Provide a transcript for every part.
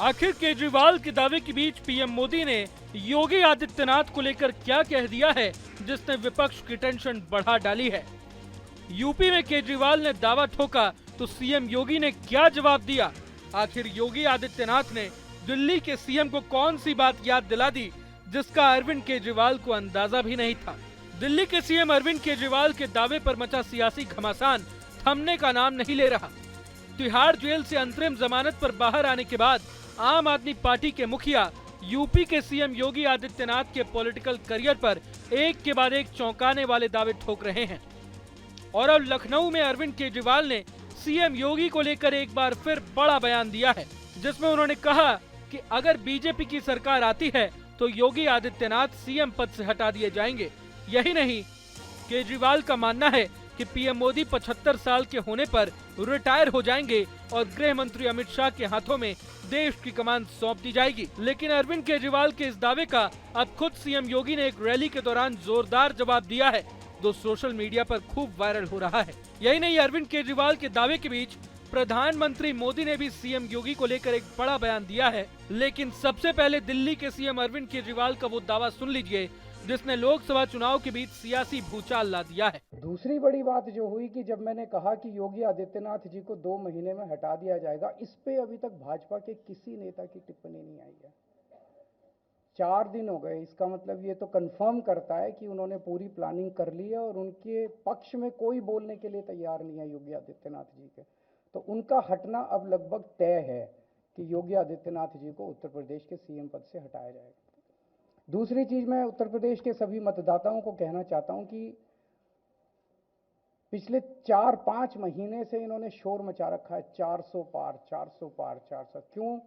आखिर केजरीवाल के दावे के बीच पीएम मोदी ने योगी आदित्यनाथ को लेकर क्या कह दिया है, जिसने विपक्ष की टेंशन बढ़ा डाली है। यूपी में केजरीवाल ने दावा ठोका तो सीएम योगी ने क्या जवाब दिया। आखिर योगी आदित्यनाथ ने दिल्ली के सीएम को कौन सी बात याद दिला दी, जिसका अरविंद केजरीवाल को अंदाजा भी नहीं था। दिल्ली के सीएम अरविंद केजरीवाल के दावे पर मचा सियासी घमासान थमने का नाम नहीं ले रहा। तिहाड़ जेल से अंतरिम जमानत पर बाहर आने के बाद आम आदमी पार्टी के मुखिया यूपी के सीएम योगी आदित्यनाथ के पॉलिटिकल करियर पर एक के बाद एक चौंकाने वाले दावे ठोक रहे हैं। और अब लखनऊ में अरविंद केजरीवाल ने सीएम योगी को लेकर एक बार फिर बड़ा बयान दिया है, जिसमें उन्होंने कहा कि अगर बीजेपी की सरकार आती है तो योगी आदित्यनाथ सीएम पद से हटा दिए जाएंगे। यही नहीं, केजरीवाल का मानना है कि पीएम मोदी 75 साल के होने पर रिटायर हो जाएंगे और गृह मंत्री अमित शाह के हाथों में देश की कमान सौंप दी जाएगी। लेकिन अरविंद केजरीवाल के इस दावे का अब खुद सीएम योगी ने एक रैली के दौरान जोरदार जवाब दिया है, जो सोशल मीडिया पर खूब वायरल हो रहा है। यही नहीं, अरविंद केजरीवाल के दावे के बीच प्रधानमंत्री मोदी ने भी सीएम योगी को लेकर एक बड़ा बयान दिया है। लेकिन सबसे पहले दिल्ली के सीएम अरविंद केजरीवाल का वो दावा सुन लीजिए, जिसने लोकसभा चुनाव के बीच सियासी भूचाल ला दिया है। दूसरी बड़ी बात जो हुई कि जब मैंने कहा कि योगी आदित्यनाथ जी को 2 महीने में हटा दिया जाएगा, इस पे अभी तक भाजपा के किसी नेता की टिप्पणी नहीं आई है। 4 दिन हो गए। इसका मतलब ये तो कंफर्म करता है कि उन्होंने पूरी प्लानिंग कर ली है और उनके पक्ष में कोई बोलने के लिए तैयार नहीं है योगी आदित्यनाथ जी के। तो उनका हटना अब लगभग तय है कि योगी आदित्यनाथ जी को उत्तर प्रदेश के सीएम पद से हटाया जाएगा। दूसरी चीज, मैं उत्तर प्रदेश के सभी मतदाताओं को कहना चाहता हूं कि पिछले 4-5 महीने से इन्होंने शोर मचा रखा है, 400 पार 400 पार 400। क्यों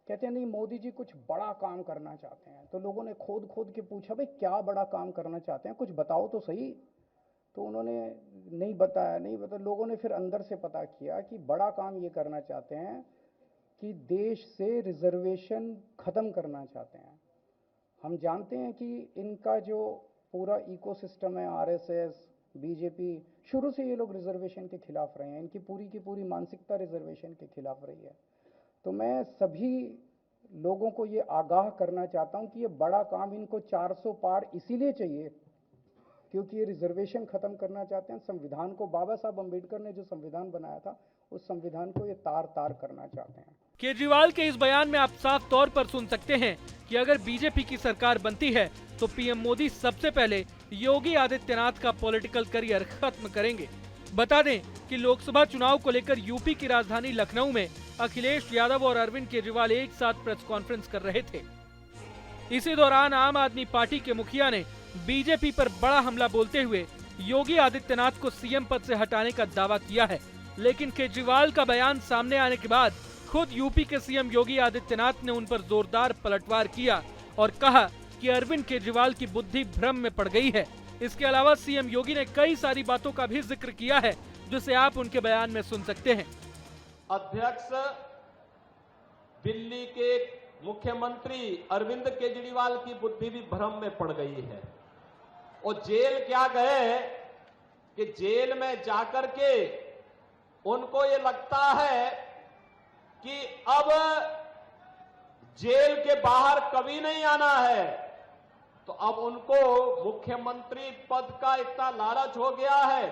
कहते हैं? नहीं, मोदी जी कुछ बड़ा काम करना चाहते हैं। तो लोगों ने खोद के पूछा, भाई क्या बड़ा काम करना चाहते हैं, कुछ बताओ तो सही। तो उन्होंने नहीं बताया। लोगों ने फिर अंदर से पता किया कि बड़ा काम ये करना चाहते हैं कि देश से रिजर्वेशन खत्म करना चाहते हैं। हम जानते हैं कि इनका जो पूरा इकोसिस्टम है, आरएसएस, बीजेपी, शुरू से ये लोग रिजर्वेशन के खिलाफ रहे हैं। इनकी पूरी की पूरी मानसिकता रिजर्वेशन के खिलाफ रही है। तो मैं सभी लोगों को ये आगाह करना चाहता हूं कि ये बड़ा काम इनको 400 पार इसीलिए चाहिए क्योंकि ये रिजर्वेशन खत्म करना चाहते हैं। संविधान को, बाबा साहब अम्बेडकर ने जो संविधान बनाया था, उस संविधान को ये तार-तार करना चाहते हैं। केजरीवाल के इस बयान में आप साफ तौर पर सुन सकते हैं कि अगर बीजेपी की सरकार बनती है तो पीएम मोदी सबसे पहले योगी आदित्यनाथ का पॉलिटिकल करियर खत्म करेंगे। बता दें कि लोकसभा चुनाव को लेकर यूपी की राजधानी लखनऊ में अखिलेश यादव और अरविंद केजरीवाल एक साथ प्रेस कॉन्फ्रेंस कर रहे थे। इसी दौरान आम आदमी पार्टी के मुखिया ने बीजेपी पर बड़ा हमला बोलते हुए योगी आदित्यनाथ को सीएम पद से हटाने का दावा किया है। लेकिन केजरीवाल का बयान सामने आने के बाद खुद यूपी के सीएम योगी आदित्यनाथ ने उन पर जोरदार पलटवार किया और कहा कि अरविंद केजरीवाल की बुद्धि भ्रम में पड़ गई है। इसके अलावा सीएम योगी ने कई सारी बातों का भी जिक्र किया है, जिसे आप उनके बयान में सुन सकते हैं। अध्यक्ष दिल्ली के मुख्यमंत्री अरविंद केजरीवाल की बुद्धि भी भ्रम में पड़ गई है। वो जेल क्या गए कि जेल में जाकर के उनको ये लगता है कि अब जेल के बाहर कभी नहीं आना है। तो अब उनको मुख्यमंत्री पद का इतना लालच हो गया है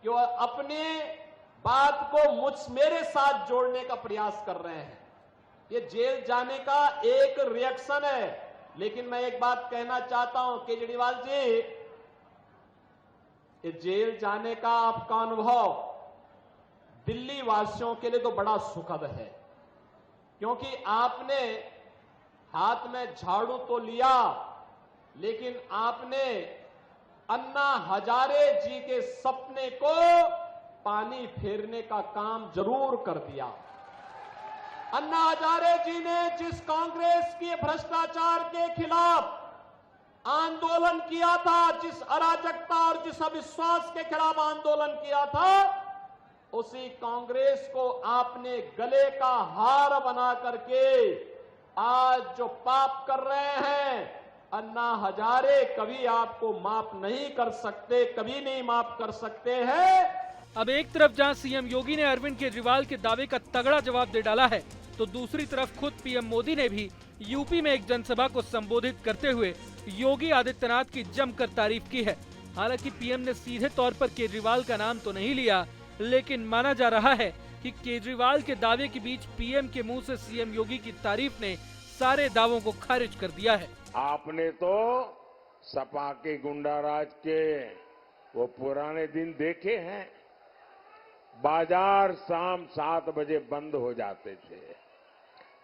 कि वह अपनी बात को मेरे साथ जोड़ने का प्रयास कर रहे हैं। ये जेल जाने का एक रिएक्शन है। लेकिन मैं एक बात कहना चाहता हूं केजरीवाल जी, ये जेल जाने का आपका अनुभव दिल्ली वासियों के लिए तो बड़ा सुखद है, क्योंकि आपने हाथ में झाड़ू तो लिया, लेकिन आपने अन्ना हजारे जी के सपने को पानी फेरने का काम जरूर कर दिया। अन्ना हजारे जी ने जिस कांग्रेस के भ्रष्टाचार के खिलाफ आंदोलन किया था, जिस अराजकता और जिस अविश्वास के खिलाफ आंदोलन किया था, उसी कांग्रेस को आपने गले का हार बना करके आज जो पाप कर रहे हैं, अन्ना हजारे कभी आपको माफ नहीं कर सकते, कभी नहीं माफ कर सकते हैं। अब एक तरफ जहां सीएम योगी ने अरविंद केजरीवाल के दावे का तगड़ा जवाब दे डाला है, तो दूसरी तरफ खुद पीएम मोदी ने भी यूपी में एक जनसभा को संबोधित करते हुए योगी आदित्यनाथ की जमकर तारीफ की है। हालांकि पीएम ने सीधे तौर पर केजरीवाल का नाम तो नहीं लिया, लेकिन माना जा रहा है कि केजरीवाल के दावे के बीच पीएम के मुंह से सीएम योगी की तारीफ ने सारे दावों को खारिज कर दिया है। आपने तो सपा के गुंडाराज के वो पुराने दिन देखे हैं। बाजार शाम 7 बजे बंद हो जाते थे,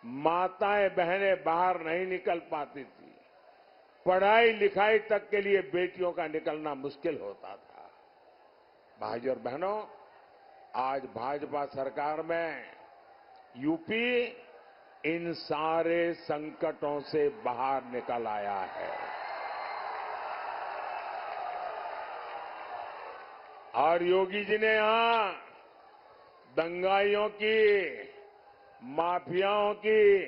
माताएं बहनें बाहर नहीं निकल पाती थी, पढ़ाई लिखाई तक के लिए बेटियों का निकलना मुश्किल होता था। भाइयों और बहनों, आज भाजपा सरकार में यूपी इन सारे संकटों से बाहर निकल आया है और योगी जी ने यहां दंगाइयों की, माफियाओं की,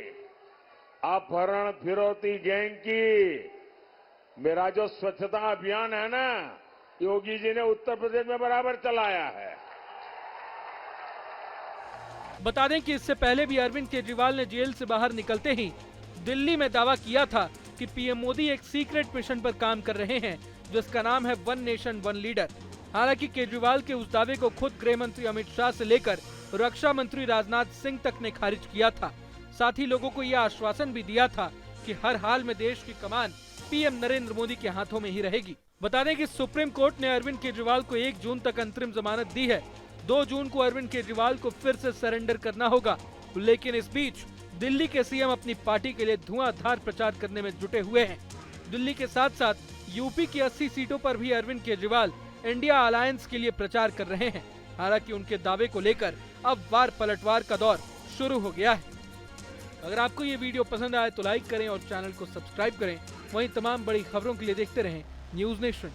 अपहरण फिरौती गैंग की, मेरा जो स्वच्छता अभियान है ना, योगी जी ने उत्तर प्रदेश में बराबर चलाया है। बता दें कि इससे पहले भी अरविंद केजरीवाल ने जेल से बाहर निकलते ही दिल्ली में दावा किया था कि पीएम मोदी एक सीक्रेट मिशन पर काम कर रहे हैं, जिसका नाम है वन नेशन वन लीडर। हालांकि केजरीवाल के उस दावे को खुद गृह मंत्री अमित शाह से लेकर रक्षा मंत्री राजनाथ सिंह तक ने खारिज किया था। साथ ही लोगों को यह आश्वासन भी दिया था कि हर हाल में देश की कमान पीएम नरेंद्र मोदी के हाथों में ही रहेगी। बता दें कि सुप्रीम कोर्ट ने अरविंद केजरीवाल को 1 जून तक अंतरिम जमानत दी है। 2 जून को अरविंद केजरीवाल को फिर से सरेंडर करना होगा, लेकिन इस बीच दिल्ली के सीएम अपनी पार्टी के लिए धुआंधार प्रचार करने में जुटे हुए हैं। दिल्ली के साथ साथ यूपी की 80 सीटों पर भी अरविंद केजरीवाल इंडिया अलायंस के लिए प्रचार कर रहे हैं। हालांकि उनके दावे को लेकर अब वार पलटवार का दौर शुरू हो गया है। अगर आपको ये वीडियो पसंद आए तो लाइक करें और चैनल को सब्सक्राइब करें। वहीं तमाम बड़ी खबरों के लिए देखते रहें न्यूज़ नेशन।